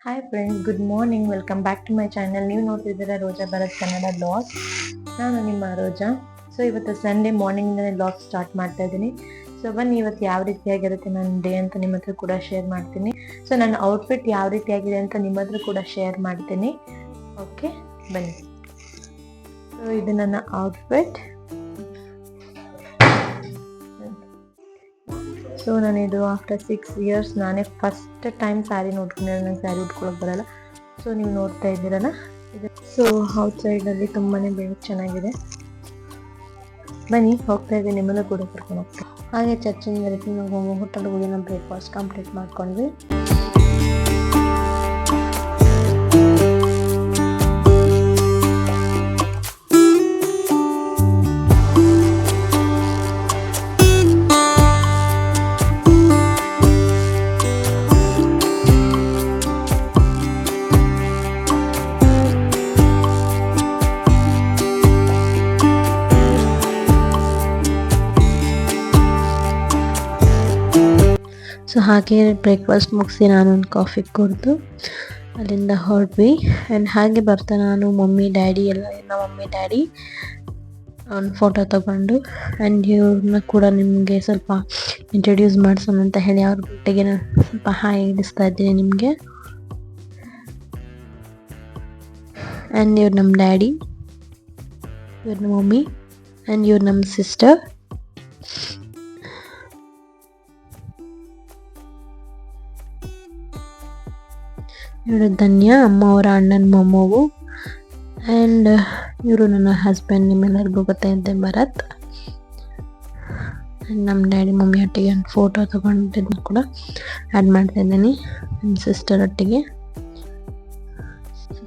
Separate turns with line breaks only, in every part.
Hi friends, good morning. Welcome back to my channel. ನೀವು ನೋಡ್ತಿದ್ದೀರಾ Roja Bharat Kannada blog. ನಾನು ನಿಮ್ಮ ರೋಜಾ. ಸೊ ಇವತ್ತು ಸಂಡೇ ಮಾರ್ನಿಂಗಿಂದಲೇ ಬ್ಲಾಗ್ ಸ್ಟಾರ್ಟ್ ಮಾಡ್ತಾ ಇದ್ದೀನಿ. ಸೊ ಬನ್ನಿ ಇವತ್ತು ಯಾವ ರೀತಿಯಾಗಿರುತ್ತೆ ನನ್ನ ಡೇ ಅಂತ ನಿಮ್ಮ ಹತ್ರ ಕೂಡ ಶೇರ್ ಮಾಡ್ತೀನಿ. ಸೊ ನನ್ನ ಔಟ್ಫಿಟ್ ಯಾವ ರೀತಿಯಾಗಿದೆ ಅಂತ ನಿಮ್ಮ ಹತ್ರ ಕೂಡ ಶೇರ್ ಮಾಡ್ತೀನಿ. ಓಕೆ, ಬನ್ನಿ. ಸೊ ಇದು ನನ್ನ ಔಟ್ಫಿಟ್. ಸೊ ನಾನಿದು ಆಫ್ಟರ್ 6 years ನಾನೇ ಫಸ್ಟ್ ಟೈಮ್ ಸ್ಯಾರಿ ನೋಡ್ಕೊಂಡಿರೋ. ನಂಗೆ ಸ್ಯಾರಿ ಉಟ್ಕೊಳಕ್ಕೆ ಬರಲ್ಲ. ಸೊ ನೀವು ನೋಡ್ತಾ ಇದ್ದೀರಲ್ಲ ಇದು. ಸೊ ಔಟ್ ಸೈಡಲ್ಲಿ ತುಂಬಾ ಬೆಳಕು ಚೆನ್ನಾಗಿದೆ. ಬನ್ನಿ ಹೋಗ್ತಾ ಇದ್ದೀನಿ, ನಿಮ್ಮನ್ನು ಕೂಡ ಕರ್ಕೊಂಡು ಹೋಗ್ತೀನಿ. ಹಾಗೆ ಚರ್ಚಿನ ಬರೀತೀನಿ. ನಾವು ಹೋಟೆಲ್ಗೆ ಹೋಗಿ ನಾವು ಬ್ರೇಕ್ಫಾಸ್ಟ್ ಕಂಪ್ಲೀಟ್ ಮಾಡ್ಕೊಂಡ್ವಿ. ಸೊ ಹಾಗೆ ಬ್ರೇಕ್ಫಾಸ್ಟ್ ಮುಗಿಸಿ ನಾನೊಂದು ಕಾಫಿ ಕುಡಿದು ಅಲ್ಲಿಂದ ಹೊರಟ್ವಿ. ಆ್ಯಂಡ್ ಹಾಗೆ ಬರ್ತಾ ನಾನು ಮಮ್ಮಿ ಡ್ಯಾಡಿ ನಮ್ಮ ಮಮ್ಮಿ ಡ್ಯಾಡಿ ಒಂದು ಫೋಟೋ ತಗೊಂಡು ಆ್ಯಂಡ್ ಇವ್ರನ್ನ ಕೂಡ ನಿಮಗೆ ಸ್ವಲ್ಪ ಇಂಟ್ರೊಡ್ಯೂಸ್ ಮಾಡಿಸೋಣ ಅಂತ ಹೇಳಿ ಅವ್ರ ಬಿಟ್ಟಿಗೆ ನಾನು ಸ್ವಲ್ಪ ಹಾಯ್ ಇಡಿಸ್ತಾ ಇದ್ದೀನಿ ನಿಮಗೆ. ಆ್ಯಂಡ್ ಇವ್ರು ನಮ್ಮ ಡ್ಯಾಡಿ, ಇವ್ರು ನಮ್ಮ ಮಮ್ಮಿ ಆ್ಯಂಡ್ ಇವ್ರು ನಮ್ಮ ಸಿಸ್ಟರ್. ಇವರು ಧನ್ಯ, ಅಮ್ಮ ಅವರ ಅಣ್ಣನ ಮೊಮ್ಮವು. ಆ್ಯಂಡ್ ಇವರು ನನ್ನ ಹಸ್ಬೆಂಡ್, ನಿಮ್ಮೆಲ್ಲರಿಗೂ ಗೊತ್ತಾಯಿದ್ದೆ, ಭರತ್. ಆ್ಯಂಡ್ ನಮ್ಮ ಡ್ಯಾಡಿ ಮಮ್ಮಿ ಒಟ್ಟಿಗೆ ಒಂದು ಫೋಟೋ ತೊಗೊಂಡಿದ್ದನ್ನು ಕೂಡ ಆ್ಯಡ್ ಮಾಡ್ತಾ ಇದ್ದೀನಿ ನನ್ನ ಸಿಸ್ಟರ್ ಒಟ್ಟಿಗೆ.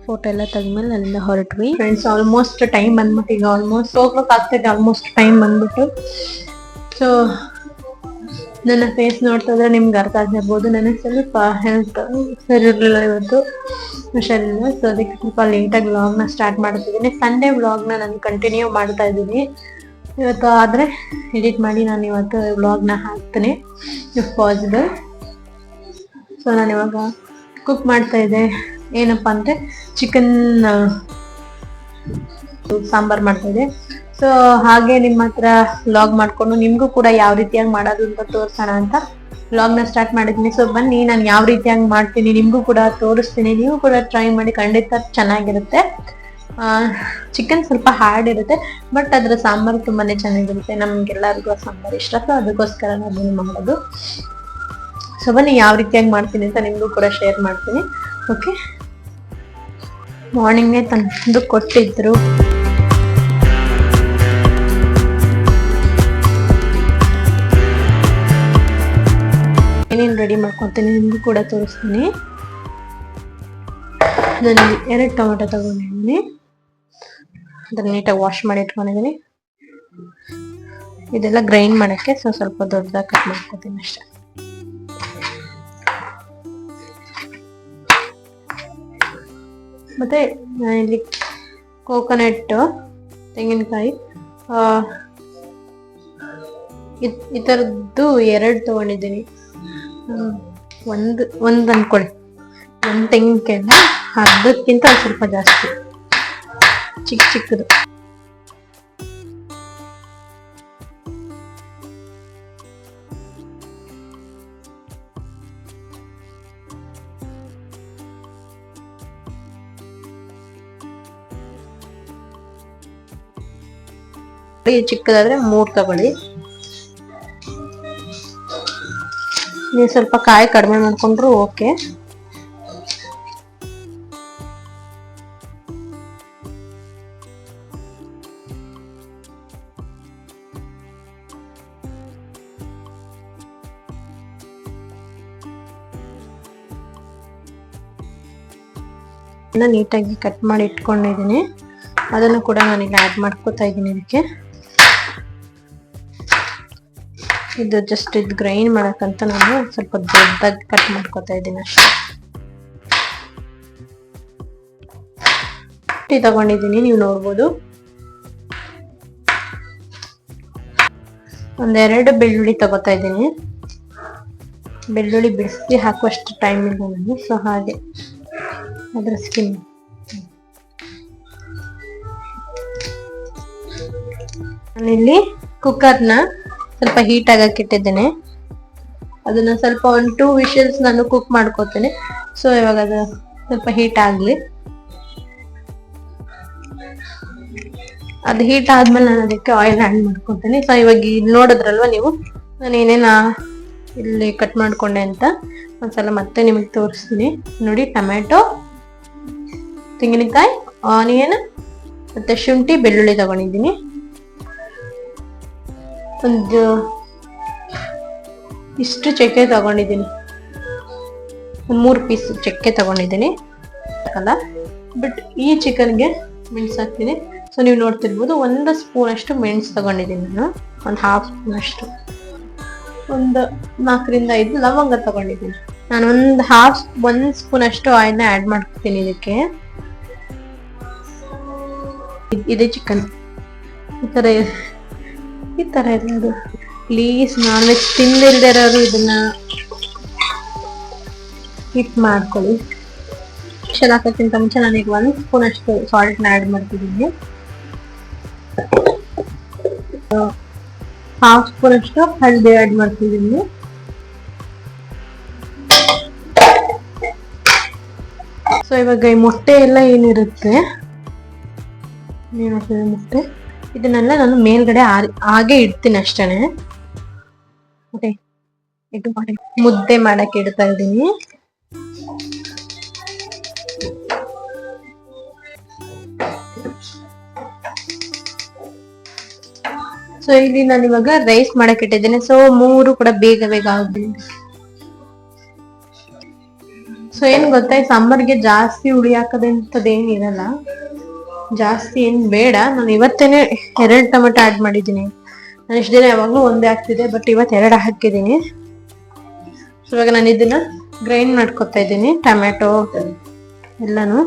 ಫೋಟೋ ಎಲ್ಲ ತೆಗೆದ್ಮೇಲೆ ಅಲ್ಲಿಂದ ಹೊರಟ್ವಿ. ಫ್ರೆಂಡ್ಸ್, ಆಲ್ಮೋಸ್ಟ್ ಟೈಮ್ ಬಂದ್ಬಿಟ್ಟು ಈಗ ಆಲ್ಮೋಸ್ಟ್ ಹೋಗ್ಬೇಕಾಗ್ತದೆ. ಆಲ್ಮೋಸ್ಟ್ ಟೈಮ್ ಬಂದ್ಬಿಟ್ಟು. ಸೊ ನನ್ನ ಫೇಸ್ ನೋಡ್ತಾ ಇದ್ರೆ ನಿಮ್ಗೆ ಅರ್ಥ ಆಗಿರ್ಬೋದು, ನನಗೆ ಸ್ವಲ್ಪ ಹೆಲ್ತ್ ಸರಿ ಇರಲಿಲ್ಲ, ಇವತ್ತು ಹುಷಾರಿಲ್ಲ. ಸೊ ಅದಕ್ಕೆ ಸ್ವಲ್ಪ ಲೇಟಾಗಿ ವ್ಲಾಗ್ನ ಸ್ಟಾರ್ಟ್ ಮಾಡ್ತಿದ್ದೀನಿ. ಸಂಡೇ ವ್ಲಾಗ್ನ ನಾನು ಕಂಟಿನ್ಯೂ ಮಾಡ್ತಾ ಇದ್ದೀನಿ ಇವತ್ತು. ಆದರೆ ಎಡಿಟ್ ಮಾಡಿ ನಾನು ಇವತ್ತು ವ್ಲಾಗ್ನ ಹಾಕ್ತೀನಿ ಇಫ್ ಪಾಸಿಬಲ್. ಸೊ ನಾನು ಇವಾಗ ಕುಕ್ ಮಾಡ್ತಾ ಇದ್ದೆ. ಏನಪ್ಪ ಅಂದರೆ ಚಿಕನ್ ಸಾಂಬಾರು ಮಾಡ್ತಾ ಇದ್ದೆ. ಸೊ ಹಾಗೆ ನಿಮ್ಮ ಹತ್ರ ವ್ಲಾಗ್ ಮಾಡ್ಕೊಂಡು ನಿಮಗೂ ಕೂಡ ಯಾವ ರೀತಿಯಾಗಿ ಮಾಡೋದು ಅಂತ ತೋರಿಸೋಣ ಅಂತ ವ್ಲಾಗ್ನ ಸ್ಟಾರ್ಟ್ ಮಾಡಿದ್ದೀನಿ. ಸೊ ಬನ್ನಿ, ನಾನು ಯಾವ ರೀತಿಯಾಗಿ ಮಾಡ್ತೀನಿ ನಿಮಗೂ ಕೂಡ ತೋರಿಸ್ತೀನಿ. ನೀವು ಕೂಡ ಟ್ರೈ ಮಾಡಿ, ಖಂಡಿತ ಚೆನ್ನಾಗಿರುತ್ತೆ. ಚಿಕನ್ ಸ್ವಲ್ಪ ಹಾರ್ಡ್ ಇರುತ್ತೆ, ಬಟ್ ಅದರ ಸಾಂಬಾರು ತುಂಬಾ ಚೆನ್ನಾಗಿರುತ್ತೆ. ನಮಗೆಲ್ಲರಿಗೂ ಸಾಂಬಾರು ಇಷ್ಟ. ಸೊ ಅದಕ್ಕೋಸ್ಕರ ನಾನು ಮಾಡೋದು. ಸೊ ಬನ್ನಿ ಯಾವ ರೀತಿಯಾಗಿ ಮಾಡ್ತೀನಿ ಅಂತ ನಿಮಗೂ ಕೂಡ ಶೇರ್ ಮಾಡ್ತೀನಿ. ಓಕೆ, ಮಾರ್ನಿಂಗೇ ತಂದು ಕೊಟ್ಟಿದ್ರು. ಏನೇನು ರೆಡಿ ಮಾಡ್ಕೊತೀನಿ ನಿಮಗೂ ಕೂಡ ತೋರಿಸ್ತೀನಿ. ನಾನು 2 ಟೊಮೆಟೊ ತಗೊಂಡಿದ್ದೀನಿ. ಅದನ್ನ ನೀಟಾಗಿ ವಾಶ್ ಮಾಡಿ ಇಟ್ಕೊಂಡಿದ್ದೀನಿ. ಇದೆಲ್ಲ ಗ್ರೈಂಡ್ ಮಾಡೋಕ್ಕೆ ಸ್ವಲ್ಪ ದೊಡ್ಡದಾಗಿ ಕಟ್ ಮಾಡ್ಕೊತೀನಿ ಅಷ್ಟೇ. ಮತ್ತೆ ಇಲ್ಲಿ ಕೋಕೋನಟ್, ತೆಂಗಿನಕಾಯಿ, ಈ ಥರದ್ದು 2 ತಗೊಂಡಿದ್ದೀನಿ. ಒಂದು ಅನ್ಕೊಳ್ಳಿ, ಒಂದು ತೆಂಗಿನಕಾಯಿನ ಅರ್ಧಕ್ಕಿಂತ ಸ್ವಲ್ಪ ಜಾಸ್ತಿ ಚಿಕ್ಕದು. ಚಿಕ್ಕದಾದ್ರೆ 3 ತಗೊಳ್ಳಿ. ನೀವು ಸ್ವಲ್ಪ ಕಾಯಿ ಕಡಿಮೆ ಮಾಡ್ಕೊಂಡ್ರು ಓಕೆ. ನೀಟಾಗಿ ಕಟ್ ಮಾಡಿ ಇಟ್ಕೊಂಡಿದ್ದೀನಿ. ಅದನ್ನು ಕೂಡ ನಾನೀಗ ಆ್ಯಡ್ ಮಾಡ್ಕೋತಾ ಇದ್ದೀನಿ ಇದಕ್ಕೆ. ಇದು ಜಸ್ಟ್ ಇದು ಗ್ರೈಂಡ್ ಮಾಡಕ್ಕಂತ ನಾನು ಸ್ವಲ್ಪ ದೊಡ್ಡದಾಗಿ ಕಟ್ ಮಾಡ್ಕೋತಾ ಇದ್ದೀನಿ ಅಷ್ಟೇ. ತಗೊಂಡಿದ್ದೀನಿ, ನೀವು ನೋಡ್ಬೋದು. 1-2 ಬೆಳ್ಳುಳ್ಳಿ ತಗೋತಾ ಇದ್ದೀನಿ. ಬೆಳ್ಳುಳ್ಳಿ ಬಿಡಿಸಿ ಹಾಕುವಷ್ಟು ಟೈಮ್ ಇಲ್ಲ ನನಗೆ, ಸೊ ಹಾಗೆ ಅದರ ಸ್ಕಿನ್. ನಾನಿಲ್ಲಿ ಕುಕ್ಕರ್ನ ಸ್ವಲ್ಪ ಹೀಟ್ ಆಗಕ್ಕೆ ಇಟ್ಟಿದ್ದೇನೆ. ಅದನ್ನ ಸ್ವಲ್ಪ 1-2 ವಿಷಲ್ಸ್ ನಾನು ಕುಕ್ ಮಾಡ್ಕೋತೇನೆ. ಸೊ ಇವಾಗ ಅದು ಸ್ವಲ್ಪ ಹೀಟ್ ಆಗ್ಲಿ. ಅದು ಹೀಟ್ ಆದ್ಮೇಲೆ ನಾನು ಅದಕ್ಕೆ ಆಯಿಲ್ ಆಡ್ ಮಾಡ್ಕೊತೇನೆ. ಸೊ ಇವಾಗ ಇಲ್ಲಿ ನೋಡಿದ್ರಲ್ವಾ ನೀವು ನಾನು ಏನೇನ ಇಲ್ಲಿ ಕಟ್ ಮಾಡ್ಕೊಂಡೆ ಅಂತ. ಒಂದ್ಸಲ ಮತ್ತೆ ನಿಮಗೆ ತೋರಿಸ್ತೀನಿ ನೋಡಿ. ಟೊಮ್ಯಾಟೊ, ತೆಂಗಿನಕಾಯಿ, ಆನಿಯನ್ ಮತ್ತೆ ಶುಂಠಿ, ಬೆಳ್ಳುಳ್ಳಿ ತಗೊಂಡಿದ್ದೀನಿ. ಒಂದು ಇಷ್ಟು ಚಕ್ಕೆ ತಗೊಂಡಿದ್ದೀನಿ, 3 ಪೀಸ್ ಚಕ್ಕೆ ತಗೊಂಡಿದ್ದೀನಿ ಅಲ್ಲ. ಬಟ್ ಈ ಚಿಕನ್ಗೆ ಮೆಣಸು ಹಾಕ್ತೀನಿ. ಸೊ ನೀವು ನೋಡ್ತಿರ್ಬೋದು 1 ಸ್ಪೂನ್ ಅಷ್ಟು ಮೆಣಸು ತಗೊಂಡಿದ್ದೀನಿ ನಾನು. 1/2 ಸ್ಪೂನ್ ಅಷ್ಟು, 4-5 ಲವಂಗ ತಗೊಂಡಿದ್ದೀನಿ. ನಾನು 1 ಸ್ಪೂನ್ ಅಷ್ಟು ಆಯಿಲ್ನ ಆಡ್ ಮಾಡ್ತೀನಿ ಇದಕ್ಕೆ. ಇದೆ ಚಿಕನ್. ಈ ತರ ಇರೋದು. ಪ್ಲೀಸ್ ನಾನ್ ವೆಜ್ ತಿಂದಿಲ್ದೇ ಇರೋರು ಇದನ್ನ ಹಿಟ್ ಮಾಡ್ಕೊಳ್ಳಿ. ಹಾಕೋಕ್ಕಿಂತ ಮುಂಚೆ ನಾನೀಗ 1 ಸ್ಪೂನ್ ಅಷ್ಟು ಸಾಲ್ಟ್ ನ ಆಡ್ ಮಾಡ್ತಿದ್ದೀನಿ. 1/2 ಸ್ಪೂನ್ ಅಷ್ಟು ಹಳದಿ ಆಡ್ ಮಾಡ್ತಿದ್ದೀನಿ. ಸೊ ಇವಾಗ ಈ ಮೊಟ್ಟೆ ಎಲ್ಲ ಏನಿರುತ್ತೆ, ಮೊಟ್ಟೆ ಇದನ್ನೆಲ್ಲ ನಾನು ಮೇಲ್ಗಡೆ ಹಾಗೆ ಇಡ್ತೀನಿ ಅಷ್ಟೇನೆ. ಓಕೆ, ಇದು ಮುದ್ದೆ ಮಾಡಕ್ಕೆ ಇಡ್ತಾ ಇದ್ದೀನಿ. ಸೊ ಇಲ್ಲಿ ನಾನು ಇವಾಗ ರೈಸ್ ಮಾಡಕ್ ಇಟ್ಟಿದ್ದೇನೆ. ಸೊ 3 ಕೂಡ ಬೇಗ ಆಗ್ತೀನಿ. ಸೊ ಏನ್ ಗೊತ್ತಾ, ಈ ಸಾಂಬಾರ್ಗೆ ಜಾಸ್ತಿ ಹುಳಿ ಹಾಕೋದಂತದೇನಿರಲ್ಲ, ಜಾಸ್ತಿ ಏನ್ ಬೇಡ. ನಾನು ಇವತ್ತೇನೆ 2 ಟೊಮೆಟೊ ಆಡ್ ಮಾಡಿದ್ದೀನಿ. ನಾನು ಇಷ್ಟು ದಿನ ಯಾವಾಗ್ಲೂ ಒಂದೇ ಹಾಕ್ತಿದ್ದೆ, ಬಟ್ ಇವತ್ತು 2 ಹಾಕಿದ್ದೀನಿ. ಸೊ ಇವಾಗ ನಾನು ಇದನ್ನ ಗ್ರೈಂಡ್ ಮಾಡ್ಕೊತಾ ಇದ್ದೀನಿ, ಟೊಮೆಟೊ ಎಲ್ಲಾನು.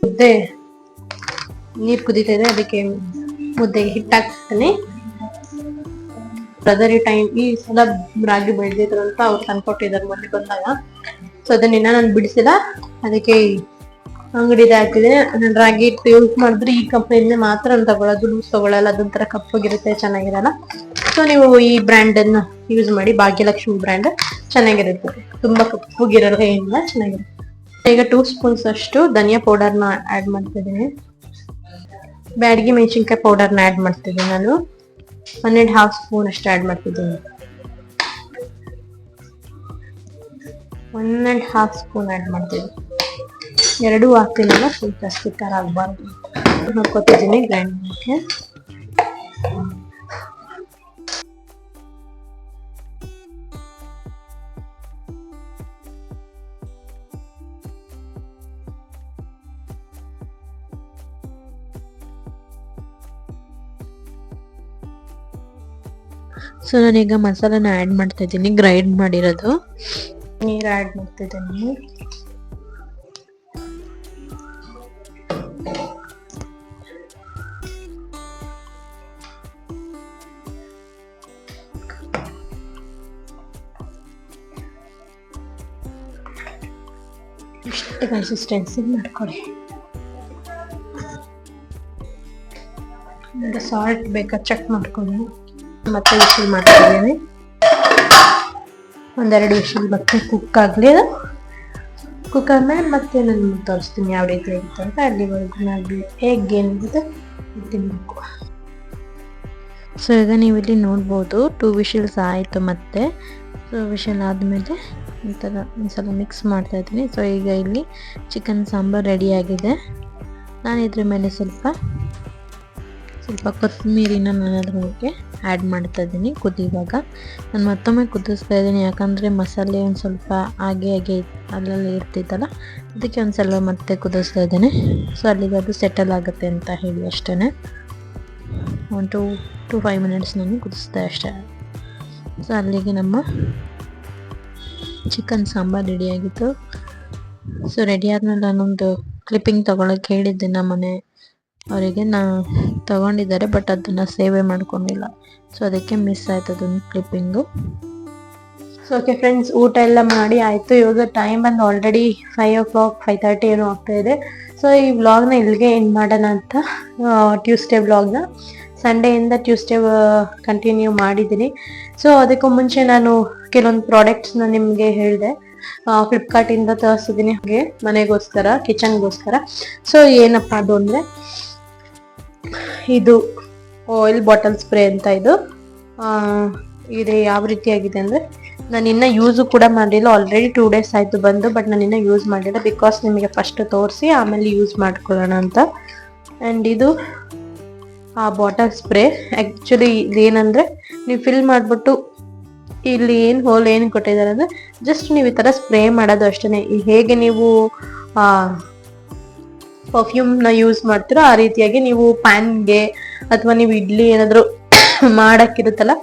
ಮುದ್ದೆ ನೀರ್ ಕುದೀತಾ ಇದೆ, ಅದಕ್ಕೆ ಮುದ್ದೆಗೆ ಹಿಟ್ಟು ಹಾಕ್ತೀನಿ. ಬ್ರದರ್ ಈ ಸಲ ರಾಗಿ ಬೆಳೆದಿದ್ರು ಅಂತ ಅವ್ರು ತಂದ್ಕೊಟ್ಟಿದ್ದಾರೆ ಮೊನ್ನೆ ಬಂದಾಗ. ಸೊ ಅದನ್ನ ನಾನು ಬಿಡಿಸಿಲ್ಲ, ಅದಕ್ಕೆ ಅಂಗಡಿದ ಹಾಕಿದ್ರೆ. ನಾನು ರಾಗಿ ಹಿಟ್ಟು ಯೂಸ್ ಮಾಡಿದ್ರೆ ಈ ಕಂಪನಿಯಿಂದ ಮಾತ್ರ ನಾನು ತಗೊಳ್ಳೋದು, ಲೂಸ್ ತಗೊಳ್ಳಲ್ಲ. ಅದೊಂಥರ ಕಪ್ಪಗಿರುತ್ತೆ, ಚೆನ್ನಾಗಿರಲ್ಲ. ಸೊ ನೀವು ಈ ಬ್ರ್ಯಾಂಡ್ ಅನ್ನ ಯೂಸ್ ಮಾಡಿ, ಭಾಗ್ಯಲಕ್ಷ್ಮಿ ಬ್ರ್ಯಾಂಡ್ ಚೆನ್ನಾಗಿರುತ್ತೆ. ತುಂಬಾ ಕಪ್ಪಗಿರಲ್ಲ, ಏನಿಲ್ಲ, ಚೆನ್ನಾಗಿರುತ್ತೆ. ಈಗ 2 ಸ್ಪೂನ್ಸ್ ಅಷ್ಟು ಧನಿಯಾ ಪೌಡರ್ನ ಆಡ್ ಮಾಡ್ತಿದ್ದೀನಿ. ಬ್ಯಾಡಗಿ ಮೆಣಸಿನ್ಕಾಯಿ ಪೌಡರ್ನ ಆಡ್ ಮಾಡ್ತಿದ್ದೀನಿ ನಾನು. 1.5 ಸ್ಪೂನ್ ಅಷ್ಟು ಆಡ್ ಮಾಡ್ತಿದ್ದೀನಿ. 1.5 ಸ್ಪೂನ್ ಆಡ್ ಮಾಡ್ತಿದ್ದೀನಿ. 2 ಹಾಕ್ತೀನಲ್ಲ, ಸ್ವಲ್ಪ ಸ್ಟಿಕ್ಕರ್ ಆಗಬಾರ್ದು. ಹಾಕೋತಿದ್ದೀನಿ ಗ್ರೈಂಡ್ ಮಾಡಕ್ಕೆ. ಸೊ ನಾನೀಗ ಮಸಾಲಾನ ಆಡ್ ಮಾಡ್ತಾ ಇದ್ದೀನಿ, ಗ್ರೈಂಡ್ ಮಾಡಿರೋದು. ನೀರು ಆಡ್ ಮಾಡ್ತಿದ್ದೀನಿ. ಇಷ್ಟು ಕನ್ಸಿಸ್ಟೆನ್ಸಿ ಮಾಡ್ಕೊಳ್ಳಿ. ಸಾಲ್ಟ್ ಬೇಕಾ ಚೆಕ್ ಮಾಡ್ಕೊಳ್ಳಿ. ಮತ್ತೆ ವಿಷಲ್ ಮಾಡ್ತಿದ್ದೀನಿ. 1-2 ವಿಷಲ್ ಮತ್ತೆ ಕುಕ್ ಆಗಲಿ. ಅದು ಕುಕ್ ಆದ್ಮೇಲೆ ಮತ್ತೆ ನಾನು ತೋರಿಸ್ತೀನಿ ಯಾವ ರೀತಿ ಆಗುತ್ತೆ ಅಂತ. ಅಲ್ಲಿವರೆಗೂ ನಾನು ಎಗ್ ಏನಿರುತ್ತೆ ತಿನ್ನಬೇಕು. ಸೊ ಈಗ ನೀವು ಇಲ್ಲಿ ನೋಡ್ಬೋದು 2 ವಿಷಲ್ಸ್ ಆಯಿತು. ಮತ್ತೆ ಸೊ ವಿಷಲ್ ಆದಮೇಲೆ ಒಂದ್ಸಲ ಮಿಕ್ಸ್ ಮಾಡ್ತಾ ಇದ್ದೀನಿ. ಸೊ ಈಗ ಇಲ್ಲಿ ಚಿಕನ್ ಸಾಂಬಾರ್ ರೆಡಿಯಾಗಿದೆ. ನಾನು ಇದ್ರ ಮೇಲೆ ಸ್ವಲ್ಪ ಕೊತ್ತಂಬರಿನ ನಾನು ಅದ್ರ ಮೇಲೆ ಆ್ಯಡ್ ಮಾಡ್ತಾ ಇದ್ದೀನಿ. ಕುದಿಯುವಾಗ ನಾನು ಮತ್ತೊಮ್ಮೆ ಕುದಿಸ್ತಾ ಇದ್ದೀನಿ, ಯಾಕಂದರೆ ಮಸಾಲೆ ಒಂದು ಸ್ವಲ್ಪ ಹಾಗೆ ಅಲ್ಲಲ್ಲಿ ಇರ್ತಿದ್ದಲ್ಲ, ಅದಕ್ಕೆ ಒಂದು ಸಲ ಮತ್ತೆ ಕುದಿಸ್ತಾ ಇದ್ದೀನಿ. ಸೊ ಅಲ್ಲಿಗೆ ಅದು ಸೆಟಲ್ ಆಗುತ್ತೆ ಅಂತ ಹೇಳಿ ಅಷ್ಟೇ. 1 to 5 ಮಿನಿಟ್ಸ್ ನಾನು ಕುದಿಸ್ದೆ ಅಷ್ಟೇ. ಸೊ ಅಲ್ಲಿಗೆ ನಮ್ಮ ಚಿಕನ್ ಸಾಂಬಾರ್ ರೆಡಿಯಾಗಿತ್ತು. ಸೊ ರೆಡಿ ಆದ್ಮೇಲೆ ನಾನೊಂದು ಕ್ಲಿಪ್ಪಿಂಗ್ ತಗೊಳಕ್ ಹೇಳಿದ್ದೆ ನಮ್ಮ ಮನೆ ಅವರಿಗೆ ತಗೊಂಡಿದ್ದಾರೆ, ಬಟ್ ಅದನ್ನ ಸೇವೆ ಮಾಡ್ಕೊಂಡಿಲ್ಲ. ಸೊ ಅದಕ್ಕೆ ಮಿಸ್ ಆಯ್ತು ಅದೊಂದು ಕ್ಲಿಪ್ಪಿಂಗು. ಸೊ ಓಕೆ ಫ್ರೆಂಡ್ಸ್, ಊಟ ಎಲ್ಲ ಮಾಡಿ ಆಯಿತು. ಇವಾಗ ಟೈಮ್ ಬಂದು ಆಲ್ರೆಡಿ 5 o'clock 5:30 ಏನೋ ಆಗ್ತಾ ಇದೆ. ಸೊ ಈ ವ್ಲಾಗ್ನ ಇಲ್ಲಿಗೆ ಎಂಡ್ ಮಾಡೋಣ ಅಂತ, ಟ್ಯೂಸ್ಡೇ ವ್ಲಾಗ್ನ ಸಂಡೇಯಿಂದ ಟ್ಯೂಸ್ಡೇ ಕಂಟಿನ್ಯೂ ಮಾಡಿದ್ದೀನಿ. ಸೊ ಅದಕ್ಕೂ ಮುಂಚೆ ನಾನು ಕೆಲವೊಂದು ಪ್ರಾಡಕ್ಟ್ಸ್ನ ನಿಮಗೆ ಹೇಳಿದೆ, ಫ್ಲಿಪ್ಕಾರ್ಟಿಂದ ತರಿಸಿದ್ದೀನಿ ಹಾಗೆ ಮನೆಗೋಸ್ಕರ, ಕಿಚನ್ಗೋಸ್ಕರ. ಸೊ ಏನಪ್ಪ ಅದು ಅಂದರೆ ಇದು ಆಯಿಲ್ ಬಾಟಲ್ ಸ್ಪ್ರೇ ಅಂತ. ಇದು ಯಾವ ರೀತಿಯಾಗಿದೆ ಅಂದರೆ ನಾನು ಇನ್ನೂ ಯೂಸು ಕೂಡ ಮಾಡಿಲ್ಲ. ಆಲ್ರೆಡಿ 2 days ಆಯಿತು ಬಂದು, ಬಟ್ ನಾನು ಇನ್ನೂ ಯೂಸ್ ಮಾಡಿಲ್ಲ. ಬಿಕಾಸ್ ನಿಮಗೆ ಫಸ್ಟ್ ತೋರಿಸಿ ಆಮೇಲೆ ಯೂಸ್ ಮಾಡ್ಕೊಳ್ಳೋಣ ಅಂತ. ಆ್ಯಂಡ್ ಇದು ಆ ಬಾಟಲ್ ಸ್ಪ್ರೇ. ಆ್ಯಕ್ಚುಲಿ ಇದೇನಂದರೆ ನೀವು ಫಿಲ್ ಮಾಡಿಬಿಟ್ಟು ಇಲ್ಲಿ ಏನು ಹೋಲ್ ಏನು ಕೊಟ್ಟಿದ್ದಾರೆ ಅಂದರೆ ಜಸ್ಟ್ ನೀವು ಈ ಥರ ಸ್ಪ್ರೇ ಮಾಡೋದು ಅಷ್ಟೇ. ಹೇಗೆ ನೀವು ಪರ್ಫ್ಯೂಮ್ನ ಯೂಸ್ ಮಾಡ್ತೀರೋ ಆ ರೀತಿಯಾಗಿ ನೀವು ಪ್ಯಾನ್ಗೆ ಅಥವಾ ನೀವು ಇಡ್ಲಿ ಏನಾದರೂ ಮಾಡಕ್ಕಿರುತ್ತಲ್ಲ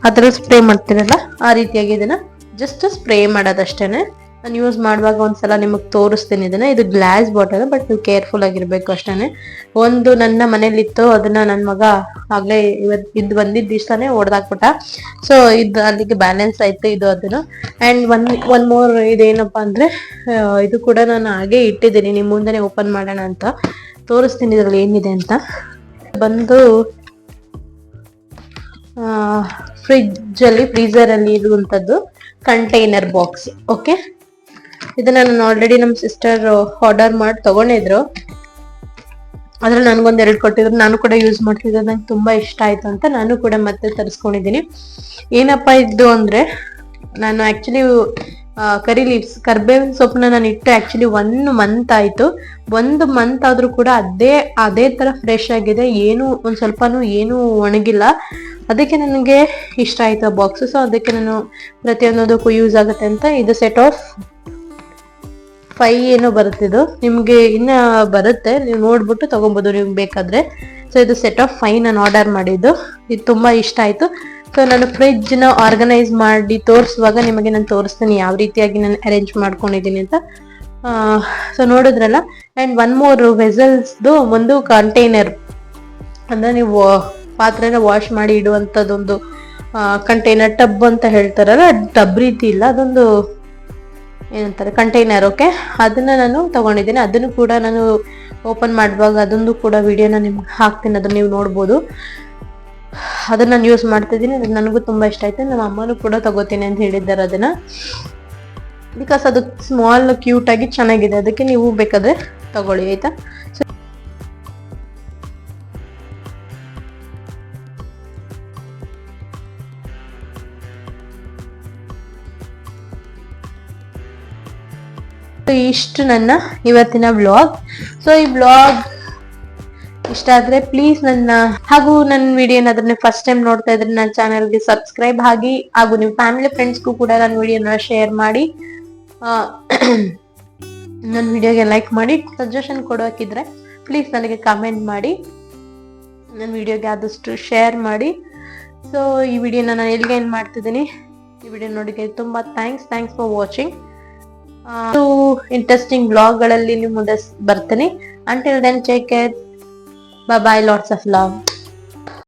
ಆ ಥರ ಸ್ಪ್ರೇ ಮಾಡ್ತಿರಲ್ಲ ಆ ರೀತಿಯಾಗಿ ಇದನ್ನ ಜಸ್ಟ್ ಸ್ಪ್ರೇ ಮಾಡೋದಷ್ಟೇನೆ. ನಾನು ಯೂಸ್ ಮಾಡುವಾಗ ಒಂದ್ಸಲ ನಿಮಗೆ ತೋರಿಸ್ತೀನಿ ಇದನ್ನ. ಇದು ಗ್ಲಾಸ್ ಬಾಟಲ್, ಬಟ್ ನೀವು ಕೇರ್ಫುಲ್ ಆಗಿರ್ಬೇಕು ಅಷ್ಟೇನೆ. ಒಂದು ನನ್ನ ಮನೇಲಿತ್ತು, ಅದನ್ನ ನನ್ನ ಮಗ ಆಗ್ಲೇ ಇದು ಬಂದಿದ್ದ ದಿವಸನೇ ಹೊಡೆದಾಕ್ಬಿಟ್ಟ. ಸೊ ಇದು ಅಲ್ಲಿಗೆ ಬ್ಯಾಲೆನ್ಸ್ ಆಯ್ತು ಇದು ಅದನ್ನು. ಆ್ಯಂಡ್ ಒನ್ ಮೋರ್ ಇದೇನಪ್ಪ ಅಂದ್ರೆ ಇದು ಕೂಡ ನಾನು ಹಾಗೆ ಇಟ್ಟಿದ್ದೀನಿ, ನಿಮ್ಮ ಮುಂದೆನೆ ಓಪನ್ ಮಾಡೋಣ ಅಂತ ತೋರಿಸ್ತೀನಿ ಇದ್ರಲ್ಲಿ ಏನಿದೆ ಅಂತ. ಬಂದು ಫ್ರೀಜರ್ ಅಲ್ಲಿ ಇರುವಂತದ್ದು ಕಂಟೈನರ್ ಬಾಕ್ಸ್. ಓಕೆ, ಇದನ್ನ ನಾನು ಆಲ್ರೆಡಿ ನಮ್ಮ ಸಿಸ್ಟರ್ ಆರ್ಡರ್ ಮಾಡಿ ತಗೊಂಡಿದ್ರು. ಅದ್ರಲ್ಲಿ ನನ್ಗೊಂದ್ 2 ಕೊಟ್ಟಿದ್ರು, ನಾನು ಕೂಡ ಯೂಸ್ ಮಾಡ್ತಿದ್ದೆ, ನಂಗೆ ತುಂಬಾ ಇಷ್ಟ ಆಯ್ತು ಅಂತ ನಾನು ಕೂಡ ಮತ್ತೆ ತರಿಸ್ಕೊಂಡಿದ್ದೀನಿ. ಏನಪ್ಪಾ ಇದು ಅಂದ್ರೆ ನಾನು ಆಕ್ಚುಲಿ ಕರಿ ಲೀವ್ಸ್ ಕರ್ಬೇವಿನ ಸೊಪ್ಪನ್ನ ನಾನು ಇಟ್ಟು ಆಕ್ಚುಲಿ 1 month ಆಯ್ತು. 1 month ಆದ್ರೂ ಕೂಡ ಅದೇ ತರ ಫ್ರೆಶ್ ಆಗಿದೆ, ಏನು ಒಂದ್ ಸ್ವಲ್ಪನೂ ಏನು ಒಣಗಿಲ್ಲ. ಅದಕ್ಕೆ ನನಗೆ ಇಷ್ಟ ಆಯ್ತು ಆ ಬಾಕ್ಸ್. ಸೊ ಅದಕ್ಕೆ ನಾನು ಪ್ರತಿಯೊಂದಕ್ಕೂ ಯೂಸ್ ಆಗುತ್ತೆ ಅಂತ ಇದು ಸೆಟ್ ಆಫ್ 5 ಏನೋ ಬರುತ್ತಿದ್ದು, ನಿಮ್ಗೆ ಇನ್ನ ಬರುತ್ತೆ, ನೀವು ನೋಡ್ಬಿಟ್ಟು ತಗೊಬೋದು ನಿಮ್ಗೆ ಬೇಕಾದ್ರೆ. ಸೊ ಇದು ಸೆಟ್ ಆಫ್ 5 ನಾನು ಆರ್ಡರ್ ಮಾಡಿದ್ದು. ಇದು ತುಂಬಾ ಇಷ್ಟ ಆಯ್ತು. ಸೊ ನಾನು ಫ್ರಿಡ್ಜ್ನ ಆರ್ಗನೈಸ್ ಮಾಡಿ ತೋರಿಸುವಾಗ ನಿಮಗೆ ನಾನು ತೋರಿಸ್ತೀನಿ ಯಾವ ರೀತಿಯಾಗಿ ನಾನು ಅರೇಂಜ್ ಮಾಡ್ಕೊಂಡಿದ್ದೀನಿ ಅಂತ. ಸೊ ನೋಡಿದ್ರಲ್ಲ. ಆ್ಯಂಡ್ 1 more ವೆಸಲ್ಸ್ದು ಒಂದು ಕಂಟೈನರ್, ಅಂದ್ರೆ ನೀವು ಪಾತ್ರೆನ ವಾಶ್ ಮಾಡಿ ಇಡುವಂಥದ್ದೊಂದು ಕಂಟೈನರ್, ಟಬ್ ಅಂತ ಹೇಳ್ತಾರಲ್ಲ, ಟಬ್ ರೀತಿ ಇಲ್ಲ, ಅದೊಂದು ಏನಂತಾರೆ ಕಂಟೈನರ್. ಓಕೆ, ಅದನ್ನ ನಾನು ತಗೊಂಡಿದ್ದೀನಿ. ಅದನ್ನು ಕೂಡ ನಾನು ಓಪನ್ ಮಾಡುವಾಗ ಅದೊಂದು ಕೂಡ ವಿಡಿಯೋನ ನಿಮ್ಗೆ ಹಾಕ್ತೀನಿ, ಅದನ್ನ ನೀವು ನೋಡ್ಬೋದು. ಅದನ್ನ ನಾನು ಯೂಸ್ ಮಾಡ್ತಿದ್ದೀನಿ, ಅದು ನನಗೂ ತುಂಬಾ ಇಷ್ಟ ಆಯ್ತು. ನಮ್ಮ ಅಮ್ಮನೂ ಕೂಡ ತಗೋತೀನಿ ಅಂತ ಹೇಳಿದ್ದಾರೆ ಅದನ್ನ, ಬಿಕಾಸ್ ಅದು ಸ್ಮಾಲ್ ಕ್ಯೂಟ್ ಆಗಿ ಚೆನ್ನಾಗಿದೆ. ಅದಕ್ಕೆ ನೀವು ಬೇಕಾದ್ರೆ ತಗೊಳ್ಳಿ, ಆಯ್ತಾ. ಇಷ್ಟು ನನ್ನ ಇವತ್ತಿನ ವ್ಲಾಗ್. ಸೊ ಈ ವ್ಲಾಗ್ ಇಷ್ಟ ಆದ್ರೆ ಪ್ಲೀಸ್ ಹಾಗೂ ನನ್ನ ವಿಡಿಯೋ ಏನಾದ್ರೆ ಫಸ್ಟ್ ಟೈಮ್ ನೋಡ್ತಾ ಇದ್ರೆ ನನ್ನ ಚಾನೆಲ್ಗೆ ಸಬ್ಸ್ಕ್ರೈಬ್ ಆಗಿ, ಹಾಗೂ ನಿಮ್ಮ ಫ್ಯಾಮಿಲಿ ಫ್ರೆಂಡ್ಸ್ಗೂ ಕೂಡ ನನ್ನ ವಿಡಿಯೋನ ಶೇರ್ ಮಾಡಿ, ನನ್ನ ವಿಡಿಯೋಗೆ ಲೈಕ್ ಮಾಡಿ. ಸಜೆಷನ್ ಕೊಡೋಕಿದ್ರೆ ಪ್ಲೀಸ್ ನನಗೆ ಕಮೆಂಟ್ ಮಾಡಿ, ನನ್ನ ವಿಡಿಯೋಗೆ ಆದಷ್ಟು ಶೇರ್ ಮಾಡಿ. ಸೊ ಈ ವಿಡಿಯೋನ ನಾನು ಎಲ್ಲಿಗೆ ಏನು ಮಾಡ್ತಿದ್ದೀನಿ, ಈ ವಿಡಿಯೋ ನೋಡಿಗೆ ತುಂಬಾ ಥ್ಯಾಂಕ್ಸ್ ಫಾರ್ ವಾಚಿಂಗ್. ಇಂಟ್ರೆಸ್ಟಿಂಗ್ ವ್ಲಾಗ್ಗಳಲ್ಲಿ ನಿಮ್ಮ ಮುಂದೆ ಬರ್ತೀನಿ. Until then take care, bye bye, lots of love.